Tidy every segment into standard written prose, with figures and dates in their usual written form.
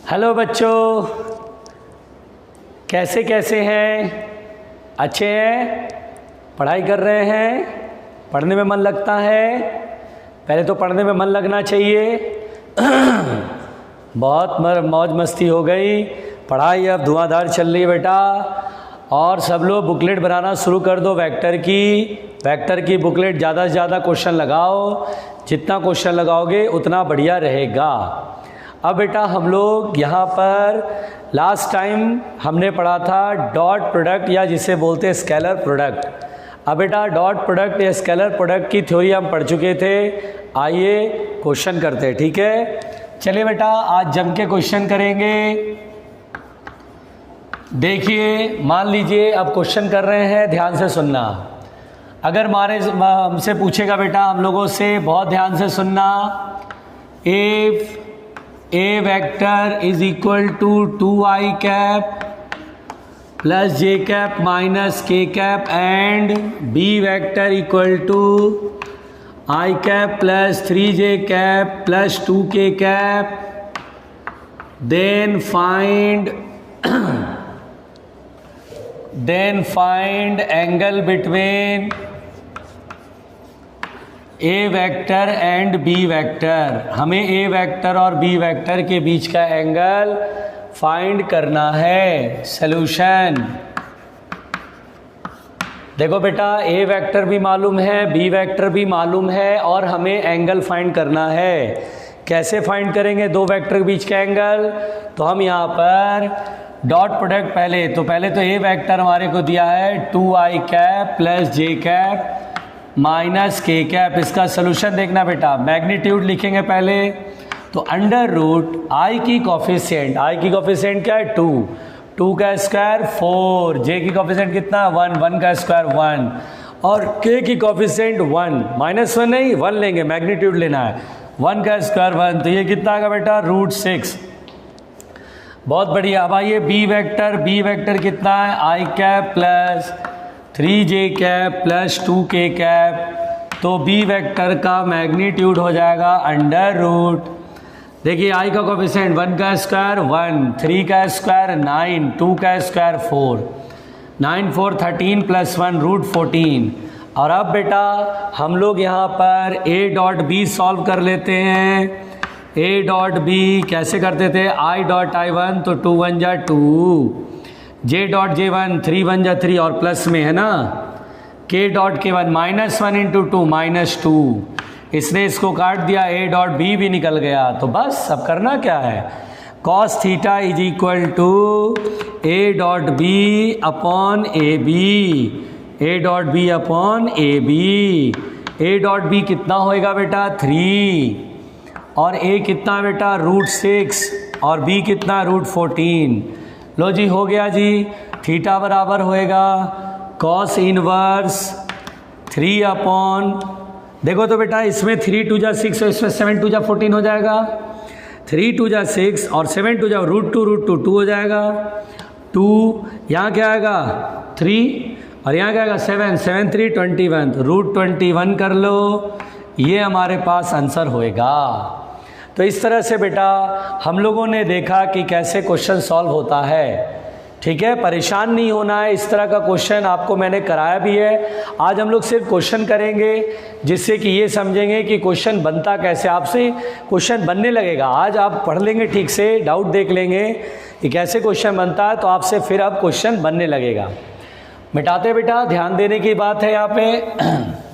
Hello बच्चों, कैसे कैसे हैं? अच्छे हैं? पढ़ाई कर रहे हैं? पढ़ने में मन लगता है? पहले तो पढ़ने में मन लगना चाहिए। बहुत मौज मस्ती हो गई, पढ़ाई अब धुआंधार चल रही है बेटा। और सब लोग बुकलेट बनाना शुरू कर दो वेक्टर की बुकलेट। ज़्यादा से ज़्यादा क्वेश्चन लगाओ, जितना क्वेश्चन लगाओगे उतना बढ़िया रहेगा। अब बेटा हम लोग यहाँ पर लास्ट टाइम हमने पढ़ा था डॉट प्रोडक्ट या जिसे बोलते हैं स्केलर प्रोडक्ट। अब बेटा डॉट प्रोडक्ट या स्केलर प्रोडक्ट की थ्योरी हम पढ़ चुके थे। आइए क्वेश्चन करते हैं, ठीक है? चलिए बेटा आज जम के क्वेश्चन करेंगे। देखिए मान लीजिए अब क्वेश्चन कर रहे हैं, ध्यान से सुनना। अगर हमसे पूछेगा बेटा हम लोगों से, बहुत ध्यान से सुनना, if A vector is equal to 2i cap plus j cap minus k cap and B vector equal to I cap plus 3j cap plus 2k cap, then find angle between A vector and B vector. हमें A vector और B vector के बीच का angle find करना है। Solution देखो बेटा, A vector भी मालूम है, बी वेक्टर भी मालूम है और हमें एंगल फाइंड करना है। कैसे फाइंड करेंगे दो वेक्टर के बीच का एंगल? तो हम यहाँ पर डॉट प्रोडक्ट पहले तो ए वेक्टर हमारे को दिया है 2i कैप प्लस जे कैप माइनस के कैप। इसका सोल्यूशन देखना बेटा, मैग्नीट्यूड लिखेंगे पहले तो अंडर रूट आई की कोफिशिएंट क्या है? 2 का स्क्वायर 4, जे की कोफिशिएंट कितना? 1 का स्क्वायर 1 और के की कोफिशिएंट 1 -1 नहीं 1 लेंगे, मैग्नीट्यूड लेना है। 1 का स्क्वायर 1, तो ये कितना आएगा बेटा? √6। बहुत बढ़िया। अब आइए बी वेक्टर कितना है? I cap plus 3j cap plus 2k cap. तो बी वेक्टर का मैग्नीट्यूड हो जाएगा अंडर रूट, देखिए आई का कोफिशिएंट 1 का स्क्वायर 1, 3 का स्क्वायर 9, 2 का स्क्वायर 4, 9 4 13 प्लस 1 √14। और अब बेटा हम लोग यहाँ पर a डॉट बी सॉल्व कर लेते हैं। a डॉट बी कैसे करते थे? i डॉट i1 तो 2 1 जा 2, j डॉट j1 3 1 जा 3 और प्लस में है ना, k डॉट k1 -1 इंटू 2 -2। इसने इसको काट दिया, a डॉट b भी निकल गया। तो बस अब करना क्या है? cos theta is equal to a dot b upon A B, a dot b upon A B. a dot b कितना होएगा बेटा? 3 और a कितना बेटा? √6 और b कितना? √14। लो जी हो गया जी। थीटा बराबर होएगा कॉस इनवर्स 3 अपॉन, देखो तो बेटा इसमें 3 2 जा 6 और इसमें 7 2 जा 14 हो जाएगा। 3 2 जा 6 और 7 2 जा √2 हो जाएगा। 2 यहाँ क्या आएगा? 3 और यहाँ क्या आएगा? 7 7 3 21, तो √21 कर लो। ये हमारे पास आंसर होएगा। तो इस तरह से बेटा हम लोगों ने देखा कि कैसे क्वेश्चन सॉल्व होता है, ठीक है? परेशान नहीं होना है। इस तरह का क्वेश्चन आपको मैंने कराया भी है। आज हम लोग सिर्फ क्वेश्चन करेंगे जिससे कि ये समझेंगे कि क्वेश्चन बनता कैसे। आपसे क्वेश्चन बनने लगेगा। आज आप पढ़ लेंगे ठीक से, डाउट देख लेंगे कि कैसे क्वेश्चन बनता है, तो आपसे फिर अब क्वेश्चन बनने लगेगा। मिटाते बेटा, ध्यान देने की बात है यहाँ पे,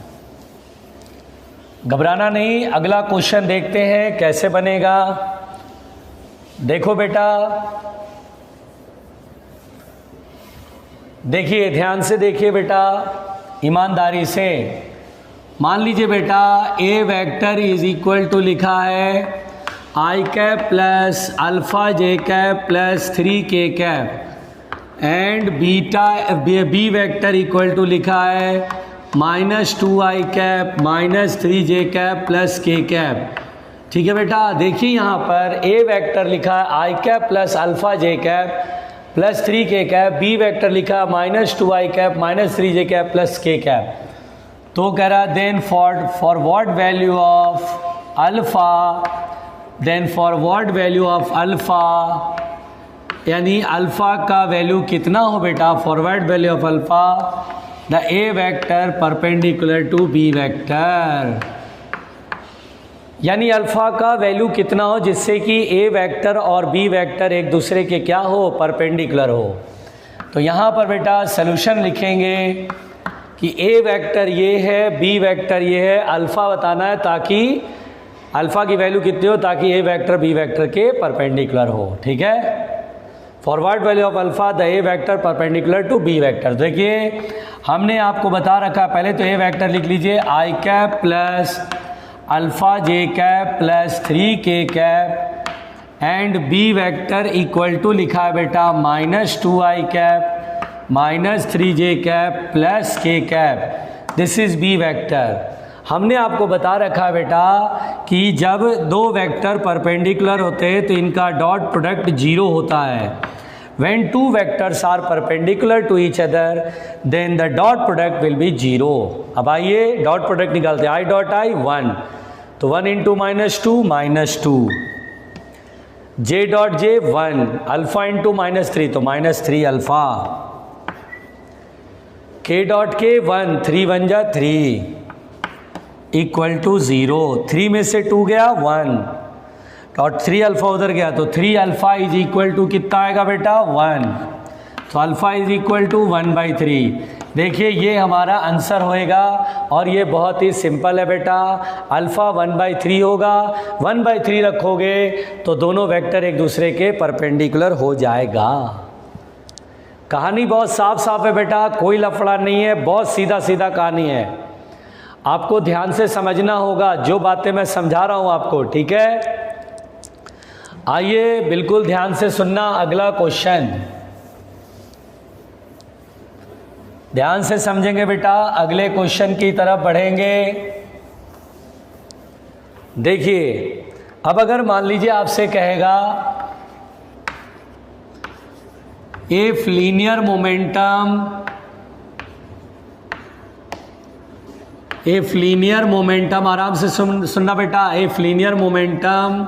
घबराना नहीं। अगला क्वेश्चन देखते हैं कैसे बनेगा। देखो बेटा, देखिए ध्यान से देखिए बेटा, ईमानदारी से। मान लीजिए बेटा A vector is equal to लिखा है i cap plus alpha j cap plus 3k cap and B vector equal to लिखा है -2i cap -3j cap plus k cap. ठीक है बेटा, देखिए यहाँ पर ए वेक्टर लिखा है i cap plus alpha j cap plus 3k cap, B vector लिखा है -2i cap -3j cap plus k cap. तो कह रहा है then for what value of alpha then for what value of alpha, यानी अल्फ़ा का वैल्यू कितना हो बेटा, for what value of alpha the A vector perpendicular to B vector, यानी अल्फ़ा का वैल्यू कितना हो जिससे कि ए वेक्टर और बी वेक्टर एक दूसरे के क्या हो, परपेंडिकुलर हो। तो यहाँ पर बेटा सॉल्यूशन लिखेंगे कि ए वेक्टर ये है, बी वेक्टर ये है, अल्फ़ा बताना है ताकि अल्फ़ा की वैल्यू कितनी हो ताकि ए वेक्टर बी वेक्टर के परपेंडिकुलर हो। ठीक है, forward value of alpha the A vector perpendicular to B vector. देखिए हमने आपको बता रखा, पहले तो ए वेक्टर लिख लीजिए i cap plus alpha j cap plus 3k cap and B vector equal to लिखा है बेटा -2i cap minus 3j cap plus k cap, this is B vector. हमने आपको बता रखा है बेटा कि जब दो वेक्टर परपेंडिकुलर होते हैं तो इनका डॉट प्रोडक्ट 0 होता है। When two vectors are perpendicular to each other then the dot product will be 0। अब आइए डॉट प्रोडक्ट निकालते हैं, आई डॉट आई 1, तो 1 into -2 -2, J dot J 1, alpha into -3 तो -3 अल्फ़ा, के डॉट के 1, 3 1 जा 3 इक्वल टू 0, 3 में से 2 गया 1 और 3 अल्फ़ा उधर गया तो 3 अल्फ़ा इज इक्वल टू कितना आएगा बेटा 1, तो अल्फ़ा इज इक्वल टू 1/3। देखिए ये हमारा आंसर होएगा और ये बहुत ही सिंपल है बेटा, अल्फ़ा 1/3 होगा, 1/3 रखोगे तो दोनों वेक्टर एक दूसरे के परपेंडिकुलर हो जाएगा। कहानी बहुत साफ साफ है बेटा, कोई लफड़ा नहीं है, बहुत सीधा सीधा कहानी है, आपको ध्यान से समझना होगा जो बातें मैं समझा रहा हूं आपको। ठीक है, आइए बिल्कुल ध्यान से सुनना, अगला क्वेश्चन ध्यान से समझेंगे बेटा, अगले क्वेश्चन की तरफ बढ़ेंगे। देखिए अब अगर मान लीजिए आपसे कहेगा इफ लीनियर मोमेंटम, आराम से सुनना बेटा, if linear momentum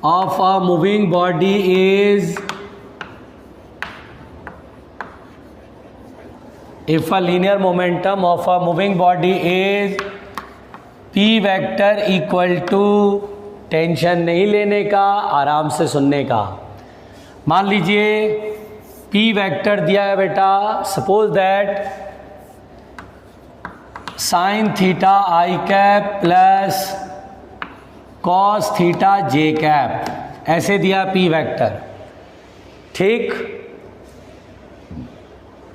of a moving body is, if a linear momentum of a moving body is p vector equal to, tension नहीं लेने का, आराम से सुनने का। मान लीजिए p वेक्टर दिया है बेटा, suppose that sine theta I cap plus cos theta J cap, ऐसे दिया p वेक्टर, ठीक,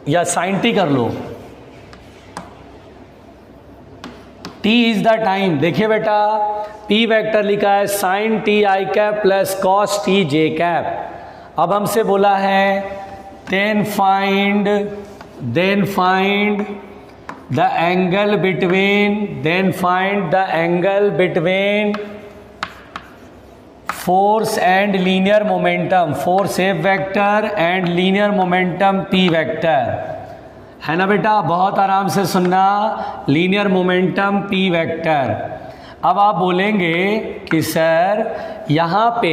या साइन टी कर लो, t इज द टाइम। देखिए बेटा p वेक्टर लिखा है sine T I cap plus cos T J cap. अब हमसे बोला है then find the angle between force and linear momentum, force F vector and linear momentum P vector, है ना बेटा, बहुत आराम से सुनना, लीनियर मोमेंटम पी वेक्टर। अब आप बोलेंगे कि सर यहाँ पे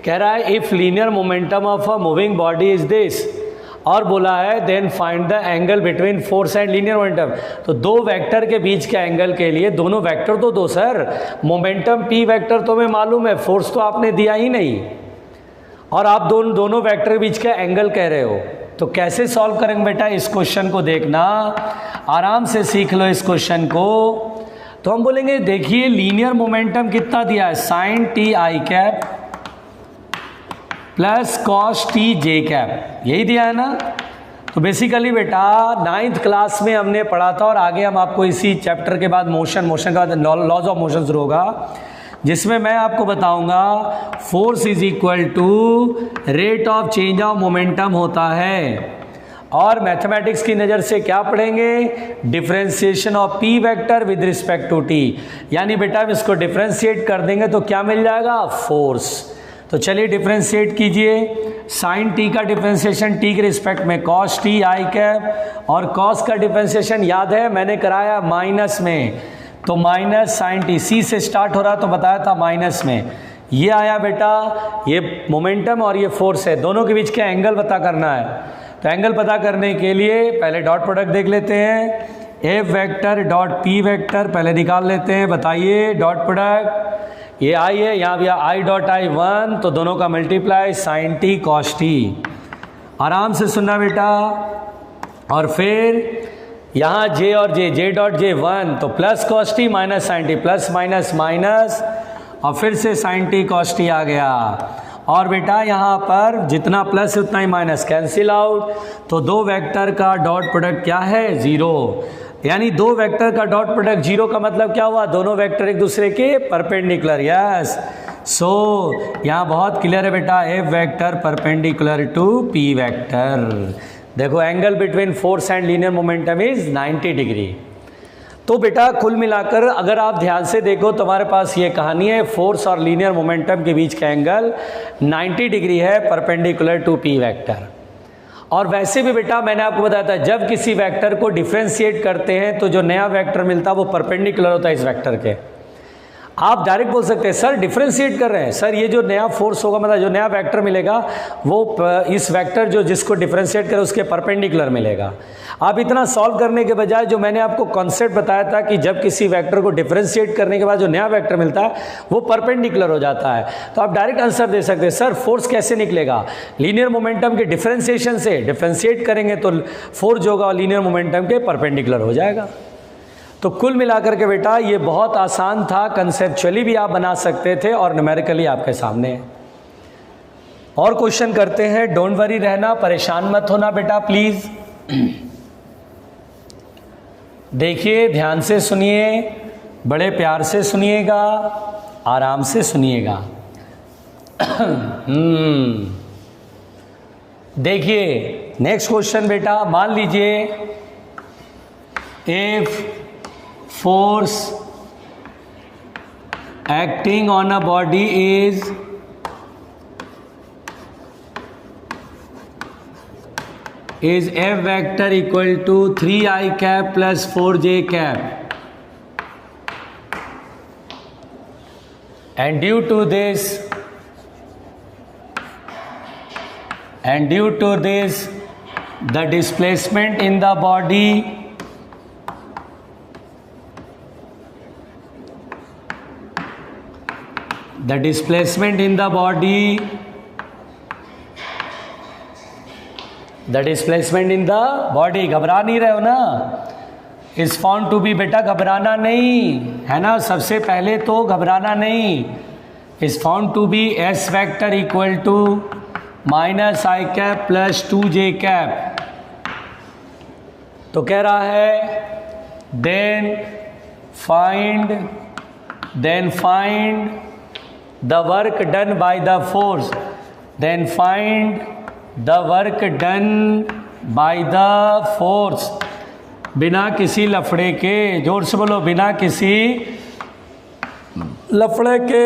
कह रहा है if linear momentum of a moving body is this, और बोला है then find the angle between force and linear momentum, तो दो वेक्टर के बीच के एंगल के लिए दोनों वेक्टर तो दो सर, मोमेंटम पी वेक्टर तो हमें मालूम है, फोर्स तो आपने दिया ही नहीं, और आप दोनों वेक्टर के बीच का एंगल कह रहे हो, तो कैसे सॉल्व करेंगे बेटा, इस क्वेश्चन को देखना, आराम से सीख लो इस क्वेश्चन को। तो हम बोलेंगे देखिए लीनियर मोमेंटम कितना दिया है, sine T I cap plus cos T J cap, यही दिया है ना। तो बेसिकली बेटा 9th क्लास में हमने पढ़ा था, और आगे हम आपको इसी चैप्टर के बाद मोशन के बाद लॉज ऑफ मोशन शुरू होगा, जिसमें मैं आपको बताऊंगा force is equal to rate of change of momentum होता है, और मैथमेटिक्स की नज़र से क्या पढ़ेंगे, differentiation of P vector with respect to T, यानी बेटा हम इसको डिफरेंशिएट कर देंगे तो क्या मिल जाएगा, फोर्स। तो चलिए डिफरेंशिएट कीजिए, साइन टी का डिफरेंशिएशन टी के रिस्पेक्ट में कॉस टी आई कैप, और कॉस का डिफरेंशिएशन याद है मैंने कराया माइनस में, तो माइनस साइन टी, सी से स्टार्ट हो रहा तो बताया था माइनस में, ये आया बेटा, ये मोमेंटम और ये फोर्स है, दोनों के बीच का एंगल पता करना है। तो एंगल पता करने के लिए पहले डॉट प्रोडक्ट देख लेते हैं। F vector dot P vector पहले निकाल लेते हैं। बताइए डॉट प्रोडक्ट, ये आई है, यहाँ भी आई डॉट आई 1, तो दोनों का multiply sine T cos T. आराम से सुनना बेटा। और फिर यहाँ जे और जे डॉट जे 1, तो plus cos T minus sine T, plus minus minus, और फिर से साइन टी कॉस टी आ गया। और बेटा यहाँ पर जितना प्लस उतना ही माइनस, कैंसिल आउट। तो दो वेक्टर का डॉट प्रोडक्ट क्या है? 0। यानी दो वेक्टर का डॉट प्रोडक्ट 0 का मतलब क्या हुआ? दोनों वेक्टर एक दूसरे के परपेंडिकुलर। यस, सो यहाँ बहुत क्लियर है बेटा, F vector perpendicular to P vector. देखो angle between force and linear momentum is 90 degree. तो बेटा कुल मिलाकर अगर आप ध्यान से देखो तो हमारे पास ये कहानी है, फोर्स और लीनियर मोमेंटम के बीच का एंगल 90 डिग्री है परपेंडिकुलर टू पी वेक्टर। और वैसे भी बेटा मैंने आपको बताया था, जब किसी वेक्टर को डिफ्रेंशिएट करते हैं तो जो नया वेक्टर मिलता है वो परपेंडिकुलर होता है इस वेक्टर के। आप डायरेक्ट बोल सकते हैं सर डिफ्रेंशिएट कर रहे हैं, सर ये जो नया फोर्स होगा मतलब जो नया वेक्टर मिलेगा वो इस वेक्टर जो जिसको डिफ्रेंशिएट करे उसके परपेंडिकुलर मिलेगा। आप इतना सॉल्व करने के बजाय जो मैंने आपको कॉन्सेप्ट बताया था कि जब किसी वेक्टर को डिफ्रेंशिएट करने के बाद जो नया वेक्टर मिलता है वो परपेंडिकुलर हो जाता है, तो आप डायरेक्ट आंसर दे सकते हैं सर फोर्स कैसे निकलेगा? लीनियर मोमेंटम के डिफ्रेंशिएशन से, डिफ्रेंशिएट करेंगे तो फोर्स जो होगा लीनियर मोमेंटम के परपेंडिकुलर हो जाएगा। तो कुल मिलाकर के बेटा ये बहुत आसान था, कंसेप्चुअली भी आप बना सकते थे और न्यूमेरिकली आपके सामने है। और क्वेश्चन करते हैं, डोंट वरी रहना, परेशान मत होना बेटा प्लीज। देखिए ध्यान से सुनिए, बड़े प्यार से सुनिएगा, आराम से सुनिएगा। देखिए नेक्स्ट क्वेश्चन बेटा, मान लीजिए if force acting on a body is F vector equal to 3i cap plus 4j cap, and due to this the displacement in the body घबरा नहीं रहे हो ना, इज फाउंड टू बी, बेटा घबराना नहीं है ना, सबसे पहले तो घबराना नहीं। Is found to be S vector equal to minus I cap plus 2j cap. तो कह रहा है then find the work done by the force, then find the work done by the force, बिना किसी लफड़े के, जोर से बोलो, बिना किसी लफड़े के,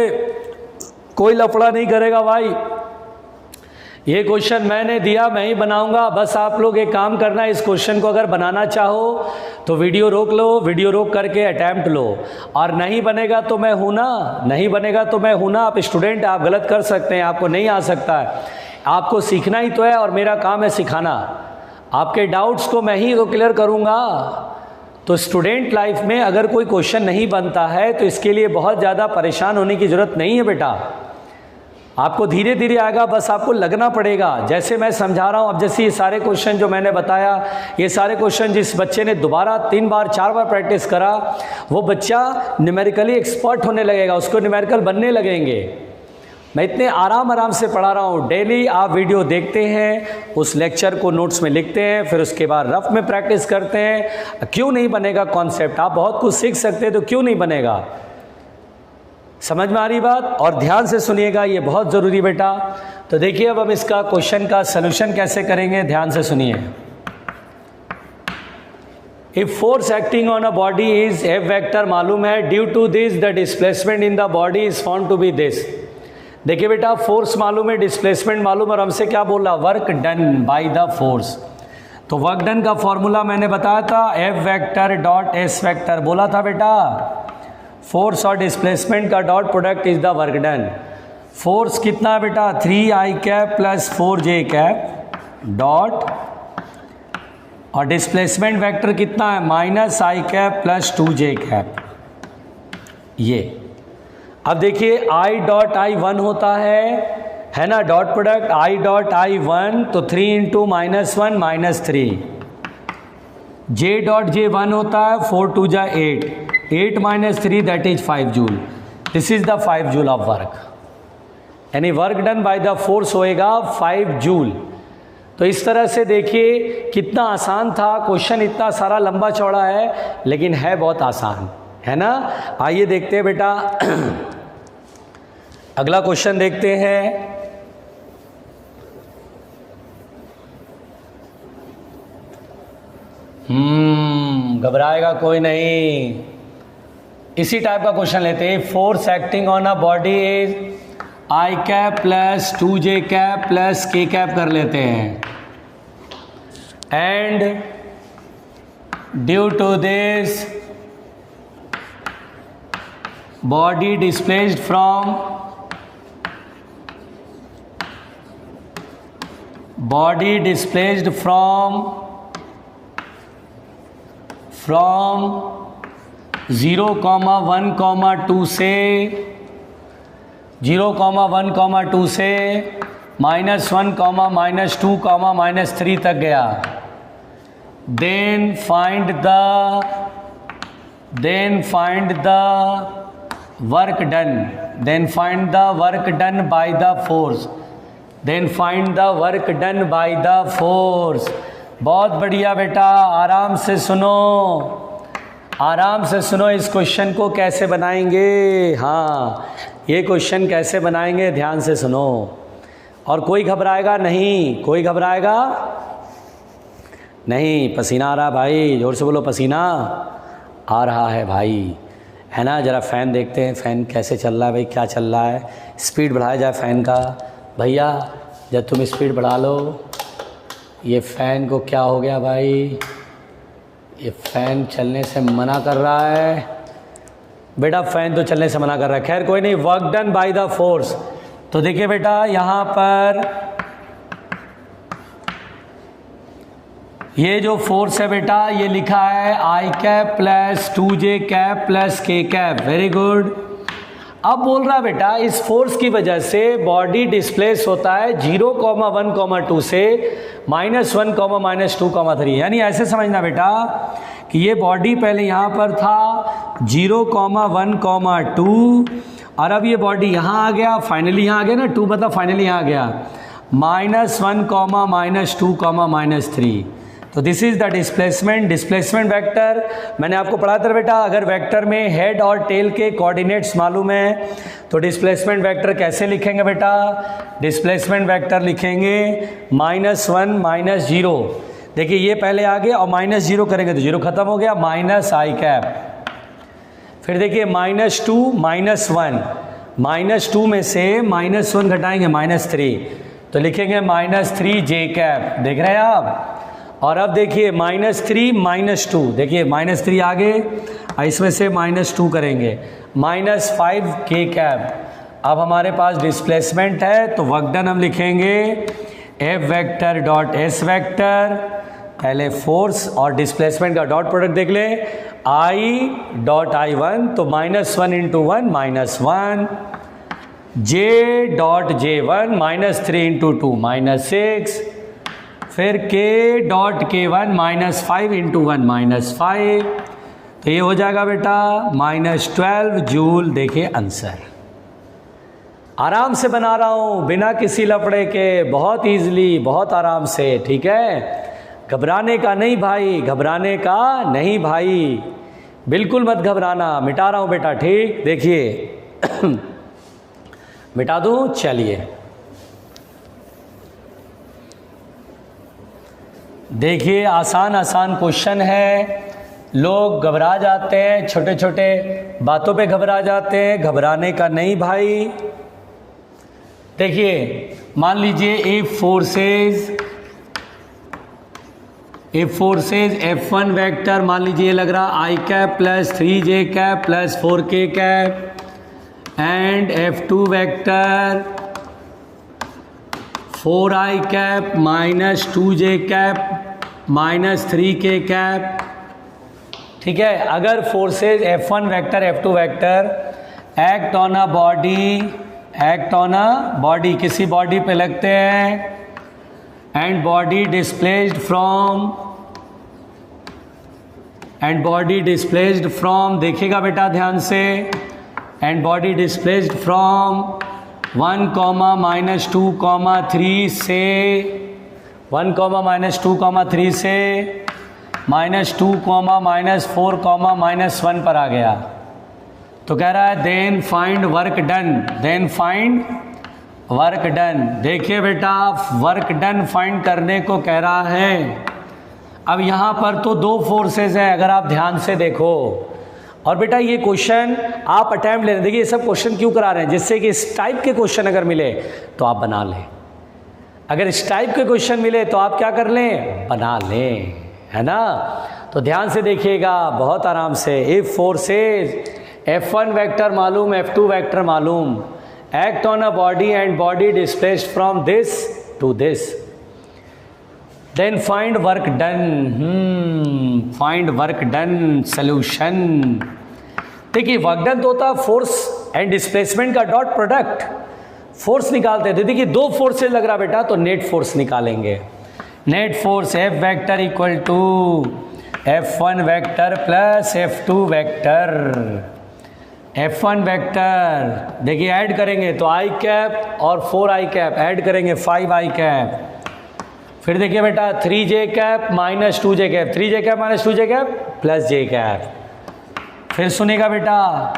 कोई लफड़ा नहीं करेगा भाई। ये क्वेश्चन मैंने दिया, मैं ही बनाऊंगा, बस आप लोग एक काम करना है, इस क्वेश्चन को अगर बनाना चाहो तो वीडियो रोक लो, वीडियो रोक करके अटैम्प्ट लो, और नहीं बनेगा तो मैं हूं ना, आप स्टूडेंट, आप गलत कर सकते हैं, आपको नहीं आ सकता है, आपको सीखना ही तो है और मेरा काम है सिखाना। आपके डाउट्स को मैं ही तो क्लियर करूंगा। तो स्टूडेंट लाइफ में अगर कोई क्वेश्चन नहीं बनता है तो इसके लिए बहुत ज़्यादा परेशान होने की ज़रूरत नहीं है बेटा, आपको धीरे धीरे आएगा, बस आपको लगना पड़ेगा। जैसे मैं समझा रहा हूँ, अब जैसे ये सारे क्वेश्चन जो मैंने बताया, ये सारे क्वेश्चन जिस बच्चे ने दोबारा 3 बार 4 बार प्रैक्टिस करा वो बच्चा न्यूमेरिकली एक्सपर्ट होने लगेगा, उसको न्यूमेरिकल बनने लगेंगे। मैं इतने आराम से पढ़ा रहा हूँ, डेली आप वीडियो देखते हैं, उस लेक्चर को नोट्स में लिखते हैं, फिर उसके बाद रफ में प्रैक्टिस करते हैं। क्यों नहीं बनेगा कॉन्सेप्ट? आप बहुत कुछ सीख सकते हैं तो क्यों नहीं बनेगा? समझ में आ रही बात? और ध्यान से सुनिएगा, ये बहुत ज़रूरी बेटा। तो देखिए अब हम इसका क्वेश्चन का सलूशन कैसे करेंगे, ध्यान से सुनिए। If force acting on a body is F vector मालूम है, due to this the displacement in the body is found to be this. देखिए बेटा फोर्स मालूम है, डिस्प्लेसमेंट मालूम है, और हमसे क्या बोला? Work done by the force. तो वर्क डन का फॉर्मूला मैंने बताया था, F vector dot S vector, बोला था बेटा। फोर्स और डिस्प्लेसमेंट का dot product is the work done. Force कितना है बेटा 3i cap plus 4j cap dot, और डिस्प्लेसमेंट वेक्टर कितना है -i cap plus 2j cap. ये अब देखिए i डॉट i 1 होता है ना, dot product i dot i 1 तो 3 इंटू -1 -3, j डॉट j 1 होता है 4 2 जा 8 minus 3 that is 5 joule. This is the 5 joule of work, यानी work done by the force होएगा 5 जूल। तो इस तरह से देखिए कितना आसान था क्वेश्चन, इतना सारा लंबा चौड़ा है लेकिन है बहुत आसान, है ना। आइए देखते हैं बेटा अगला क्वेश्चन देखते हैं। घबराएगा कोई नहीं, इसी टाइप का क्वेश्चन लेते हैं। Force acting on a body is i cap plus 2j cap plus k cap कर लेते हैं, and due to this body displaced from from 0,1,2 से -1,2 से -1, -2, -3 तक गया। Then find the work done by the force. बहुत बढ़िया बेटा, आराम से सुनो इस क्वेश्चन को कैसे बनाएंगे। हाँ, ये क्वेश्चन कैसे बनाएंगे ध्यान से सुनो, और कोई घबराएगा नहीं। पसीना आ रहा भाई, जोर से बोलो, पसीना आ रहा है भाई, है ना। ज़रा फ़ैन देखते हैं, फ़ैन कैसे चल रहा है भाई, क्या चल रहा है। स्पीड बढ़ाया जाए फ़ैन का भैया, जब तुम स्पीड बढ़ा लो। ये फ़ैन को क्या हो गया भाई, ये फ़ैन चलने से मना कर रहा है बेटा, फ़ैन तो चलने से मना कर रहा है। खैर कोई नहीं, work done by the force. तो देखिए बेटा यहाँ पर ये जो फोर्स है बेटा, ये लिखा है i cap plus 2j cap plus k cap. Very good. अब बोल रहा है बेटा इस फोर्स की वजह से बॉडी डिस्प्लेस होता है 0,1,2 से -1, -2, यानी ऐसे समझना बेटा कि ये बॉडी पहले यहाँ पर था 0,1,2 और अब ये बॉडी यहाँ आ गया, फाइनली यहाँ आ गया ना, 2 मतलब फाइनली यहाँ आ गया -1, -2, -3। तो this is the displacement vector. मैंने आपको पढ़ा था बेटा, अगर वेक्टर में हेड और टेल के कोऑर्डिनेट्स मालूम है तो डिस्प्लेसमेंट वेक्टर कैसे लिखेंगे बेटा, डिस्प्लेसमेंट वेक्टर लिखेंगे -1 -0। देखिए ये पहले आ गया और -0 करेंगे तो 0 खत्म हो गया, -i कैप। फिर देखिए -2 -1, -2 में से -1 घटाएंगे -3 तो लिखेंगे -3j कैप। देख रहे हैं आप। और अब देखिए -3 -2, देखिए -3 आगे, इसमें से -2 करेंगे -5k कैप। अब हमारे पास डिस्प्लेसमेंट है तो वर्क डन हम लिखेंगे F vector dot S vector, पहले फोर्स और डिस्प्लेसमेंट का डॉट प्रोडक्ट देख ले, I डॉट I1 तो -1 × 1 -1, J डॉट J1 -3 × 2 -6, फिर k डॉट K1 -5 × 1 -5, तो ये हो जाएगा बेटा -12 जूल। देखिए आंसर आराम से बना रहा हूँ बिना किसी लफड़े के, बहुत इजीली, बहुत आराम से, ठीक है। घबराने का नहीं भाई, घबराने का नहीं भाई, बिल्कुल मत घबराना। मिटा रहा हूँ बेटा, ठीक। देखिए मिटा दूँ, चलिए देखिए आसान आसान क्वेश्चन है। लोग घबरा जाते हैं, छोटे छोटे बातों पे घबरा जाते हैं, घबराने का नहीं भाई। देखिए मान लीजिए F फोर्सेज F1 वेक्टर मान लीजिए लग रहा I cap plus 3j cap plus 4k cap, and F2 vector 4i cap minus 2j cap minus 3k cap. ठीक है, अगर forces F1 vector F2 vector act on a body किसी body पे लगते हैं एंड बॉडी डिस्प्लेस्ड फ्रॉम देखिएगा बेटा ध्यान से, एंड बॉडी डिस्प्लेस्ड फ्रॉम 1, -2, 3 से 1, -2, 3 से -2, -4, -1 पर आ गया। तो कह रहा है देन फाइंड वर्क डन। देखिए बेटा वर्क डन फाइंड करने को कह रहा है। अब यहाँ पर तो दो फोर्सेस हैं अगर आप ध्यान से देखो, और बेटा ये क्वेश्चन आप अटेम्प्ट ले रहे, देखिए ये सब क्वेश्चन क्यों करा रहे हैं, जिससे कि इस टाइप के क्वेश्चन अगर मिले तो आप बना लें। अगर इस टाइप के क्वेश्चन मिले तो आप क्या कर लें, बना लें, है ना। तो ध्यान से देखिएगा बहुत आराम से। इफ फोर्सेज F1 वेक्टर मालूम, F2 वेक्टर मालूम, act on a body and body displaced from this to this, then find work done solution. देखिए वर्क डन तो होता है फोर्स एंड डिस्प्लेसमेंट का डॉट प्रोडक्ट, फोर्स निकालते थे। देखिए दो फोर्स लग रहा बेटा तो नेट फोर्स निकालेंगे। Net force F vector equal to F1 vector plus F2 vector. F1 vector देखिए ऐड करेंगे तो i कैप और 4i कैप ऐड करेंगे 5i कैप। फिर देखिए बेटा 3j cap minus 2j cap, 3j cap minus 2j cap plus j cap. फिर सुनेगा बेटा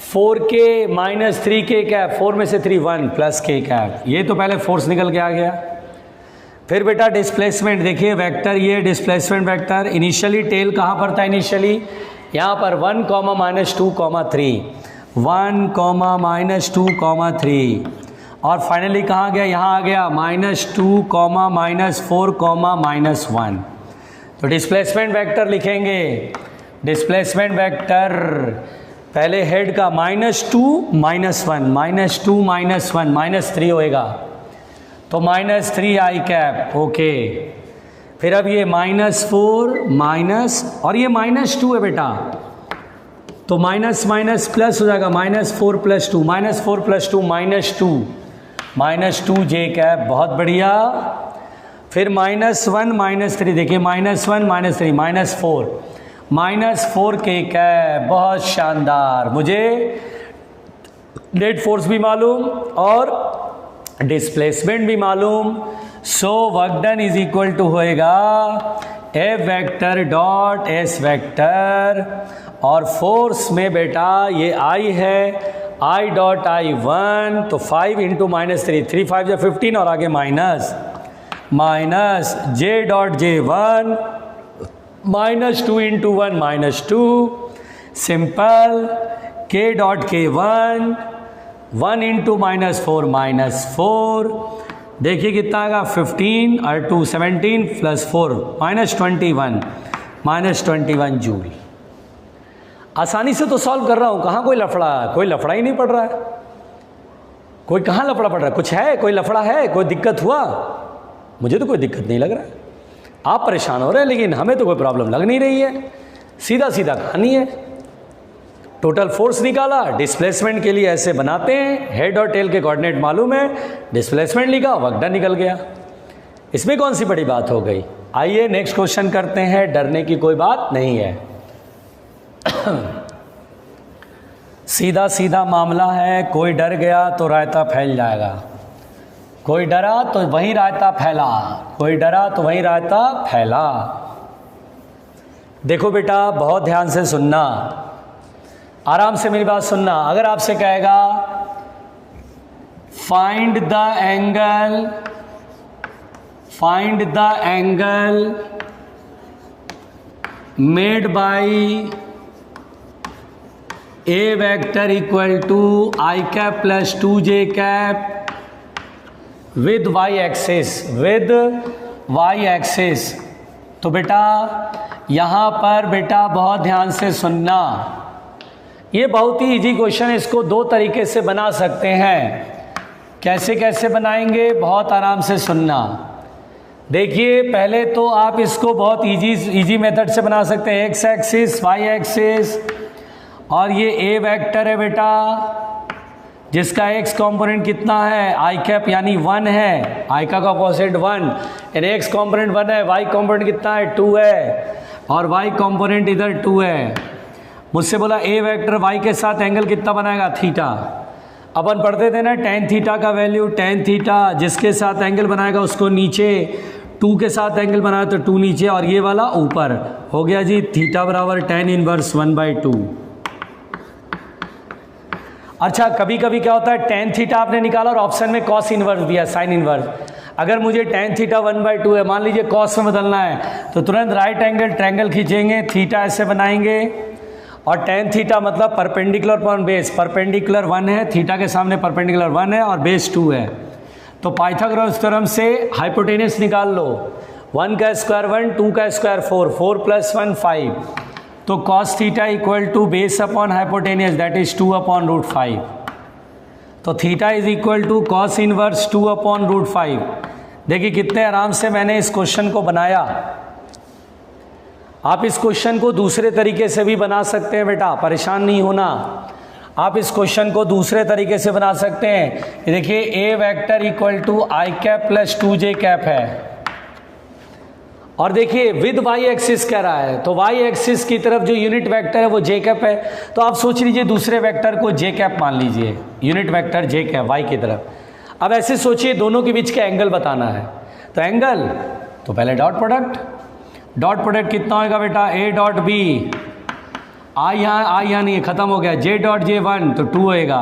4k माइनस 3k कैप, 4 में से 3 1 प्लस k कैप। ये तो पहले फोर्स निकल के आ गया। फिर बेटा डिस्प्लेसमेंट देखिए वेक्टर, ये डिस्प्लेसमेंट वेक्टर इनिशियली टेल कहाँ पर था, इनिशियली यहाँ पर 1, -2, 3, 1, -2, 3, और फाइनली कहाँ गया, यहाँ आ गया -2, -4, -1। तो डिस्प्लेसमेंट वेक्टर लिखेंगे, डिस्प्लेसमेंट वेक्टर पहले हेड का -2, -1, -3 होएगा तो -3i कैप, ओके। फिर अब ये -4 माइनस और ये -2 है बेटा, तो माइनस माइनस प्लस हो जाएगा, -4 + 2, -4 + 2 -2 j कैप, बहुत बढ़िया। फिर -1 -3 देखिए -1 -3 -4 k कैप, बहुत शानदार। मुझे नेट फोर्स भी मालूम और डिस्प्लेसमेंट भी मालूम, so work done is equal to होएगा F vector dot S vector, और फोर्स में बेटा ये I है, I डॉट I1, तो 5 × -3, 3 5 या 15 और आगे minus J dot J1 -2 × 1 -2, simple K dot K1 1 × -4 देखिए कितना आएगा 15 और 2 17 + 4 -21 जूल। आसानी से तो सॉल्व कर रहा हूँ, कहाँ कोई लफड़ा ही नहीं पड़ रहा है। कोई कहाँ लफड़ा पड़ रहा है, कुछ है, कोई लफड़ा है, कोई दिक्कत हुआ? मुझे तो कोई दिक्कत नहीं लग रहा है। आप परेशान हो रहे हैं लेकिन हमें तो कोई प्रॉब्लम लग नहीं रही है। सीधा सीधा कहानी है। टोटल फोर्स निकाला, डिस्प्लेसमेंट के लिए ऐसे बनाते हैं, हेड और टेल के कोऑर्डिनेट मालूम है, डिस्प्लेसमेंट लिखा, वर्क डन निकल गया। इसमें कौन सी बड़ी बात हो गई। आइए नेक्स्ट क्वेश्चन करते हैं, डरने की कोई बात नहीं है। सीधा सीधा मामला है, कोई डर गया तो रायता फैल जाएगा, कोई डरा तो वहीं रायता फैला, कोई डरा तो वहीं रायता फैला। देखो बेटा बहुत ध्यान से सुनना, आराम से मेरी बात सुनना। अगर आपसे कहेगा find the angle made by A vector equal to I cap plus 2j cap with y axis, तो बेटा यहाँ पर बेटा बहुत ध्यान से सुनना, ये बहुत ही इजी क्वेश्चन है, इसको दो तरीके से बना सकते हैं। कैसे कैसे बनाएंगे, बहुत आराम से सुनना। देखिए पहले तो आप इसको बहुत इजी मेथड से बना सकते हैं। एक्स एक्सिस, वाई एक्सिस, और ये ए वेक्टर है बेटा, जिसका एक्स कंपोनेंट कितना है, आई कैप यानी 1 है, आई का ऑपोजिट 1, यानी एक्स कंपोनेंट 1 है, वाई कंपोनेंट कितना है 2 है, और वाई कंपोनेंट इधर 2 है। मुझसे बोला ए वेक्टर वाई के साथ एंगल कितना बनाएगा, थीटा। अपन पढ़ते थे ना टेन थीटा का वैल्यू, टेन थीटा जिसके साथ एंगल बनाएगा उसको नीचे, 2 के साथ एंगल बनाया तो 2 नीचे और ये वाला ऊपर। हो गया जी थीटा बराबर tan इनवर्स 1/2। अच्छा कभी कभी क्या होता है, tan थीटा आपने निकाला और ऑप्शन में cos इनवर्स दिया, sin इनवर्स। अगर मुझे tan थीटा 1/2 है, मान लीजिए cos में बदलना है, तो तुरंत राइट एंगल ट्रायंगल खींचेंगे, थीटा ऐसे बनाएंगे, और tan थीटा मतलब परपेंडिकुलर अपॉन बेस, परपेंडिकुलर 1 है, थीटा के सामने परपेंडिकुलर 1 है और बेस 2 है। तो पाइथागोरस थ्योरम से हाइपोटेनस निकाल लो, 1 का स्क्वायर 1, 2 का स्क्वायर 4, 4 + 1 5, तो cos theta equal to base upon hypotenuse that is 2/√5। तो theta is equal to cos inverse 2/√5। देखिए कितने आराम से मैंने इस क्वेश्चन को बनाया। आप इस क्वेश्चन को दूसरे तरीके से भी बना सकते हैं बेटा, परेशान नहीं होना। आप इस क्वेश्चन को दूसरे तरीके से बना सकते हैं। देखिए A vector equal to i cap plus 2j cap है, और देखिए विद वाई एक्सिस कह रहा है, तो वाई एक्सिस की तरफ जो यूनिट वेक्टर है वो जे कैप है। तो आप सोच लीजिए दूसरे वेक्टर को जे कैप मान लीजिए, यूनिट वेक्टर जे कैप वाई की तरफ। अब ऐसे सोचिए दोनों के बीच का एंगल बताना है, तो एंगल तो पहले डॉट प्रोडक्ट, डॉट प्रोडक्ट कितना होगा बेटा, ए डॉट बी, आई यहाँ नहीं है, खत्म हो गया, जे डॉट जे 1 तो 2 होएगा,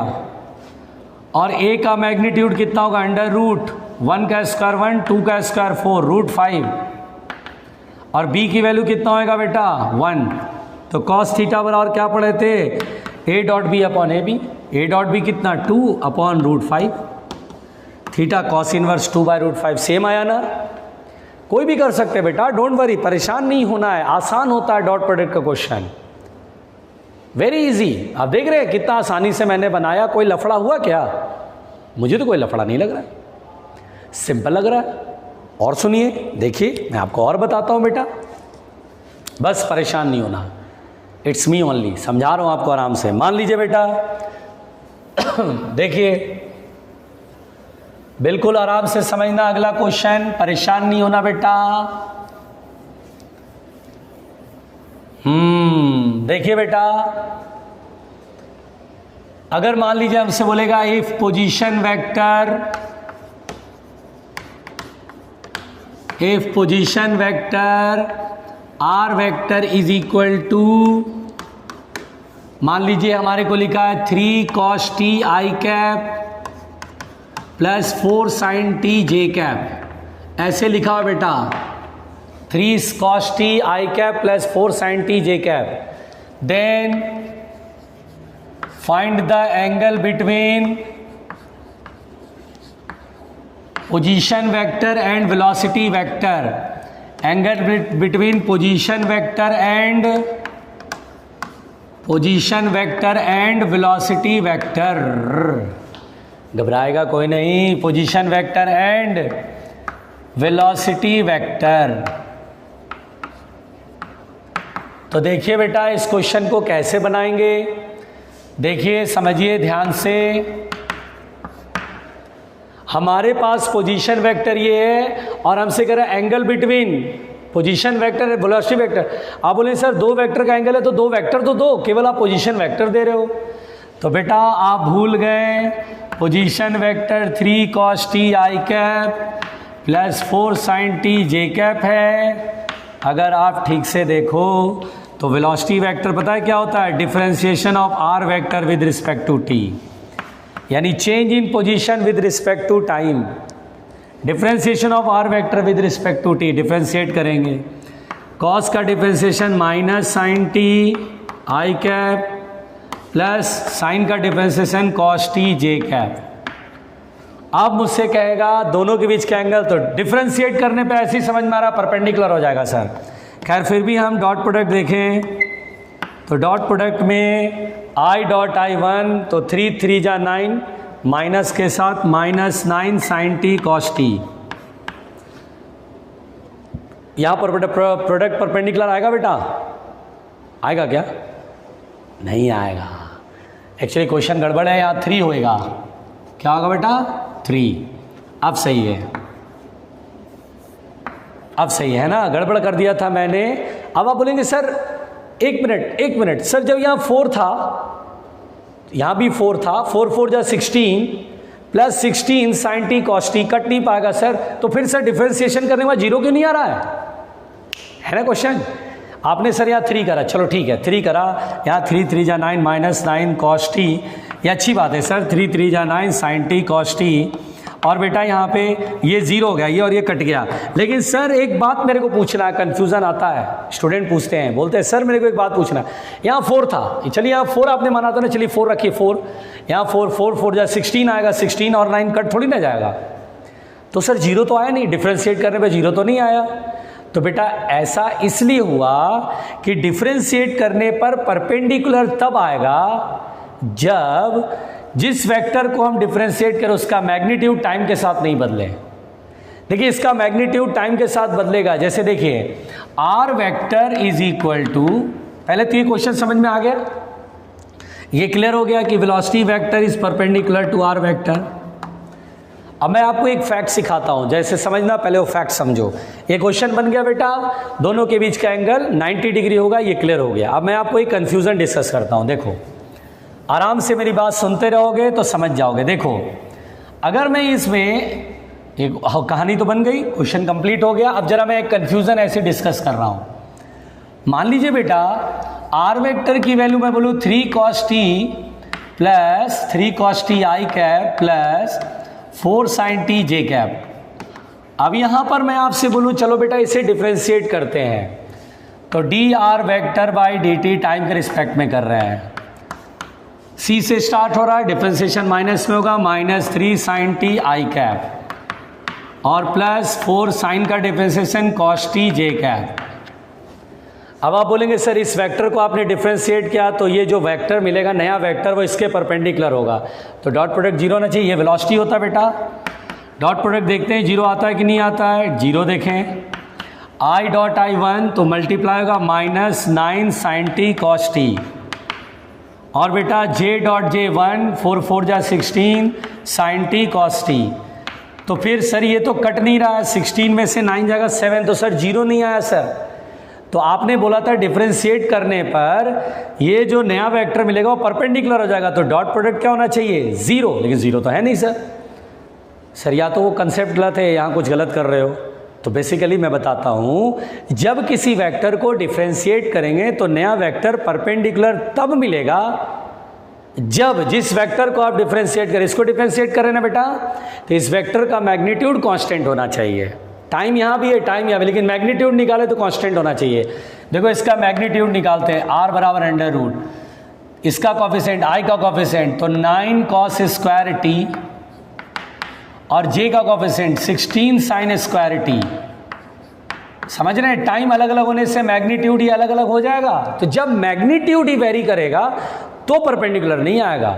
और ए का मैग्नीट्यूड कितना होगा, √1 का स्क्वायर 1, 2 का स्क्वायर 4, √5, और बी की वैल्यू कितना होएगा बेटा 1। तो cos थीटा बराबर क्या पढ़े थे, A dot B upon A B, A dot B कितना 2/√5, थीटा cos इनवर्स 2/√5। सेम आया ना, कोई भी कर सकते हैं बेटा, डोंट वरी, परेशान नहीं होना है, आसान होता है डॉट प्रोडक्ट का क्वेश्चन, वेरी इजी। आप देख रहे हैं कितना आसानी से मैंने बनाया, कोई लफड़ा हुआ क्या, मुझे तो कोई लफड़ा नहीं लग रहा है, सिंपल लग रहा है। और सुनिए, देखिए मैं आपको और बताता हूं बेटा, बस परेशान नहीं होना, इट्स मी ओनली, समझा रहा हूं आपको आराम से। मान लीजिए बेटा देखिए बिल्कुल आराम से समझना अगला क्वेश्चन, परेशान नहीं होना बेटा। देखिए बेटा, अगर मान लीजिए हमसे बोलेगा if position vector R vector is equal to, मान लीजिए हमारे को लिखा है 3 cos t i cap plus 4 sin t j cap, ऐसे लिखा हुआ बेटा, 3 cos t i cap plus 4 sin t j cap. Then find the angle between position vector and velocity vector, angle between position vector and velocity vector. घबराएगा कोई नहीं, position vector and velocity vector. तो देखिए बेटा इस question को कैसे बनाएंगे, देखिए समझिए ध्यान से। हमारे पास पोजीशन वेक्टर ये है और हमसे कह रहा है एंगल बिटवीन पोजीशन वेक्टर है वेलोसिटी वेक्टर। आप बोले सर 2 वेक्टर का एंगल है, तो 2 वेक्टर तो दो, केवल आप पोजीशन वेक्टर दे रहे हो। तो बेटा आप भूल गए, position vector 3 cos t i cap plus 4 sin t j cap है। अगर आप ठीक से देखो तो वेलोसिटी वेक्टर पता है क्या होता है, differentiation of R vector with respect to T, यानी change in position with respect to time. Differentiation of R vector with respect to t, differentiate करेंगे, कॉस का differentiation minus sine T I cap plus sine का differentiation cos T जे cap. अब मुझसे कहेगा दोनों के बीच का एंगल, तो डिफरेंशिएट करने पे ऐसे ही समझ में आ रहा परपेंडिकुलर हो जाएगा सर। खैर फिर भी हम डॉट प्रोडक्ट देखें, तो डॉट प्रोडक्ट में आई डॉट आई वन, तो 3 3 जा 9, माइनस के साथ -9 sin t cos t। यहां पर बेटा प्रोडक्ट परपेंडिकुलर आएगा बेटा? आएगा क्या? नहीं आएगा। एक्चुअली क्वेश्चन गड़बड़ है, यहाँ 3 होएगा। क्या होगा बेटा? 3। अब सही है, अब सही है ना, गड़बड़ कर दिया था मैंने। अब आप बोलेंगे सर एक मिनट सर, जब यहाँ 4 था, यहाँ भी 4 था, 4 4 जा 16 plus 16 sin t cos t, cut नहीं पाएगा सर, तो फिर सर डिफरेंशिएशन करने के बाद 0 क्यों नहीं आ रहा है ना क्वेश्चन? आपने सर यहाँ 3 करा, चलो ठीक है 3 करा, यहाँ 3 3 जा 9 -9 cos t, ये अच्छी बात है सर, 3 3 जा 9 sin t cos t, और बेटा यहाँ पे ये 0 हो गया, ये और ये कट गया। लेकिन सर एक बात मेरे को पूछना है, कन्फ्यूज़न आता है, स्टूडेंट पूछते हैं, बोलते हैं सर मेरे को एक बात पूछना है, यहाँ 4 था, चलिए यहाँ 4 आपने माना था ना, चलिए 4 रखिए, 4 यहाँ 4 4 4 जा 16 आएगा, 16 और 9 कट थोड़ी ना जाएगा, तो सर 0 तो आया नहीं, डिफ्रेंशिएट करने पे 0 तो नहीं आया। तो बेटा ऐसा इसलिए हुआ कि डिफ्रेंशिएट करने पर परपेंडिकुलर तब आएगा जब जिस वेक्टर को हम डिफरेंशिएट करें उसका मैग्नीट्यूड टाइम के साथ नहीं बदले। देखिए इसका मैग्नीट्यूड टाइम के साथ बदलेगा, जैसे देखिए R vector is equal to, पहले तो ये क्वेश्चन समझ में आ गया, ये क्लियर हो गया कि velocity vector is perpendicular to R vector. अब मैं आपको एक फैक्ट सिखाता हूं, जैसे समझना, पहले वो फैक्ट समझो। ये क्वेश्चन बन गया बेटा, दोनों के बीच का एंगल 90 डिग्री होगा, ये क्लियर हो गया। अब मैं आपको एक कंफ्यूजन डिस्कस करता हूं, देखो आराम से मेरी बात सुनते रहोगे तो समझ जाओगे। देखो अगर मैं इसमें एक कहानी तो बन गई, क्वेश्चन कंप्लीट हो गया। अब जरा मैं एक कंफ्यूजन ऐसे डिस्कस कर रहा हूं। मान लीजिए बेटा आर वेक्टर की वैल्यू मैं बोलूँ 3 cos t plus 3 cos t i cap plus 4 sin t j cap. अब यहां पर मैं आपसे बोलूँ चलो बेटा इसे डिफ्रेंशिएट करते हैं, तो D R vector by D T time के रिस्पेक्ट में कर रहे हैं, सी से स्टार्ट हो रहा है, डिफरेंशिएशन माइनस में होगा, -3 sin t i कैप और प्लस 4 sin का differentiation cos t j cap. अब आप बोलेंगे सर इस वेक्टर को आपने डिफरेंशिएट किया तो ये जो वेक्टर मिलेगा नया वेक्टर वो इसके परपेंडिकुलर होगा, तो डॉट प्रोडक्ट 0 होना चाहिए। ये वेलोसिटी होता है बेटा, डॉट प्रोडक्ट देखते हैं 0 आता है कि नहीं आता है, 0 देखें, i डॉट आई वन तो मल्टीप्लाई होगा -9 sin t cos t, और बेटा j डॉट जे वन 4 4 जा 16 sin t cos t। तो फिर सर ये तो कट नहीं रहा है, 16 में से 9 जाएगा 7, तो सर 0 नहीं आया सर। तो आपने बोला था डिफरेंशिएट करने पर ये जो नया वेक्टर मिलेगा वो परपेंडिकुलर हो जाएगा, तो डॉट प्रोडक्ट क्या होना चाहिए 0, लेकिन 0 तो है नहीं सर या तो वो कंसेप्ट गलत है, यहाँ कुछ गलत कर रहे हो। तो बेसिकली मैं बताता हूँ, जब किसी वेक्टर को डिफरेंशिएट करेंगे तो नया वेक्टर परपेंडिकुलर तब मिलेगा जब जिस वेक्टर को आप डिफरेंशिएट करें, इसको डिफरेंशिएट करें ना बेटा, तो इस वेक्टर का मैग्नीट्यूड कांस्टेंट होना चाहिए। टाइम यहाँ भी है, टाइम यहाँ भी, लेकिन मैग्नीट्यूड निकाले तो कांस्टेंट होना चाहिए। देखो इसका मैग्नीट्यूड निकालते हैं, r बराबर अंडर रूट, इसका कॉफिशिएंट i का कॉफिशिएंट तो 9 cos स्क्वायर t और j का कॉफिशिएंट 16 sin स्क्वायर t। समझ रहे हैं, टाइम अलग अलग होने से मैग्नीट्यूड ही अलग अलग हो जाएगा। तो जब मैग्नीट्यूड ही वेरी करेगा तो परपेंडिकुलर नहीं आएगा।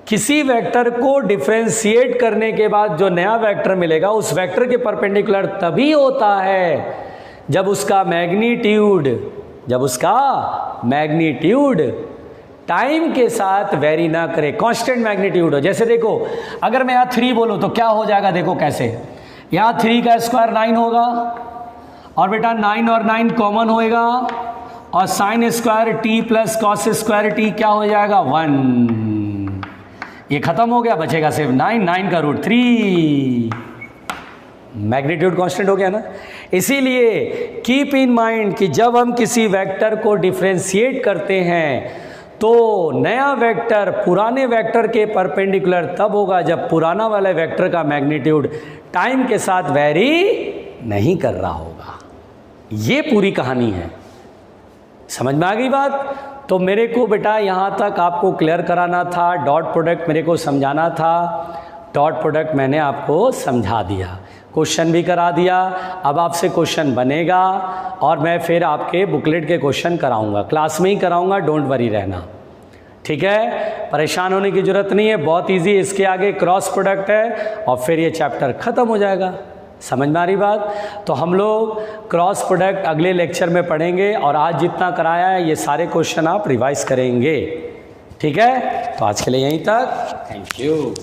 किसी वेक्टर को डिफरेंशिएट करने के बाद जो नया वेक्टर मिलेगा उस वेक्टर के परपेंडिकुलर तभी होता है जब उसका मैग्नीट्यूड टाइम के साथ वेरी ना करे, कांस्टेंट मैग्नीट्यूड हो। जैसे देखो अगर मैं यहाँ 3 बोलूँ तो क्या हो जाएगा, देखो कैसे, यहाँ 3 का स्क्वायर 9 होगा और बेटा 9 और 9 कॉमन होएगा और sine square t plus cos square t क्या हो जाएगा 1, ये खत्म हो गया, बचेगा सिर्फ 9, 9 का रूट 3, मैग्नीट्यूड कांस्टेंट हो गया ना। इसीलिए कीप इन माइंड कि जब हम किसी वेक्टर को डिफरेंशिएट करते हैं तो नया वेक्टर पुराने वेक्टर के परपेंडिकुलर तब होगा जब पुराना वाला वेक्टर का मैग्नीट्यूड टाइम के साथ वेरी नहीं कर रहा होगा। ये पूरी कहानी है, समझ में आ गई बात। तो मेरे को बेटा यहाँ तक आपको क्लियर कराना था, डॉट प्रोडक्ट मेरे को समझाना था, डॉट प्रोडक्ट मैंने आपको समझा दिया, क्वेश्चन भी करा दिया। अब आपसे क्वेश्चन बनेगा और मैं फिर आपके बुकलेट के क्वेश्चन कराऊंगा, क्लास में ही कराऊंगा, डोंट वरी रहना, ठीक है, परेशान होने की जरूरत नहीं है, बहुत इजी है। इसके आगे क्रॉस प्रोडक्ट है और फिर ये चैप्टर खत्म हो जाएगा। समझ में आ रही बात? तो हम लोग क्रॉस प्रोडक्ट अगले लेक्चर में पढ़ेंगे और आज जितना कराया है ये सारे क्वेश्चन आप रिवाइज करेंगे। ठीक है, तो आज के लिए यहीं तक। Thank you.